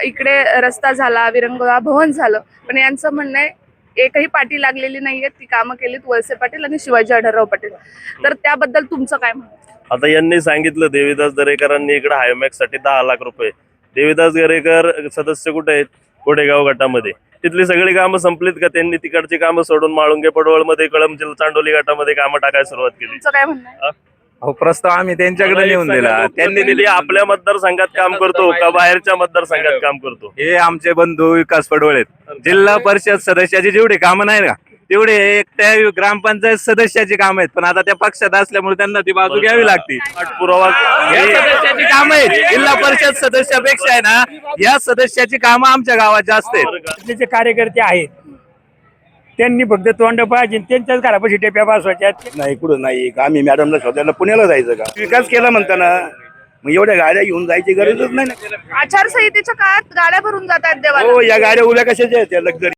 इकडे रस्ता झाला, विरंगुळा भवन झालं, पण यांचं म्हणणं आहे एकही पाटी लागलेली नाहीये, ती कामं केलीत वळसे पाटील आणि शिवाजी आढळराव पाटील. तर त्याबद्दल तुमचं काय म्हणणं? आता यांनी सांगितलं देवीदास दरेकरांनी इकडे हायमॅक्स साठी 10 लाख रुपये. देवीदास दरेकर सदस्य कुठे आहेत? कोडेगाव गटामध्ये. तिथली सगळी कामं संपलीत का? त्यांनी तिकडची कामं सोडून माळुंगे पडवळमध्ये, कळम चांडोली गटामध्ये कामं टाकायला सुरुवात केली. तुमचं काय म्हणणं आहे? हो, प्रस्ताव आम्ही त्यांच्याकडे नेऊन दिला. त्यांनी दिली. आपल्या मतदारसंघात काम करतो का बाहेरच्या मतदारसंघात काम करतो? हे आमचे बंधू विकास पडवळ आहेत. जिल्हा परिषद सदस्याची जेवढे कामं नाही ना तेवढे एक त्या ग्रामपंचायत सदस्याची कामं आहेत, पण आता त्या पक्षात असल्यामुळे त्यांना ती बाजू घ्यावी लागते. पाठपुरावा या सदस्याची कामं आहेत, जिल्हा परिषद सदस्यापेक्षा आहे ना या सदस्याची कामं आमच्या गावात जास्त आहेत. जे कार्यकर्ते आहेत त्यांनी फक्त तोंड पाहिजे, त्यांच्याच घरापाशी टेप्या बसवायच्या. नाही, कुठं नाही. आम्ही मॅडमला शोधायला पुण्याला जायचं का? विकास केला म्हणताना मग एवढ्या गाड्या घेऊन जायची गरजच नाही ना. आचारसंहितेच्या काळात गाड्या भरून जातात देवाला. हो, या गाड्या उभ्या कशाच्या आहेत? लक्झरी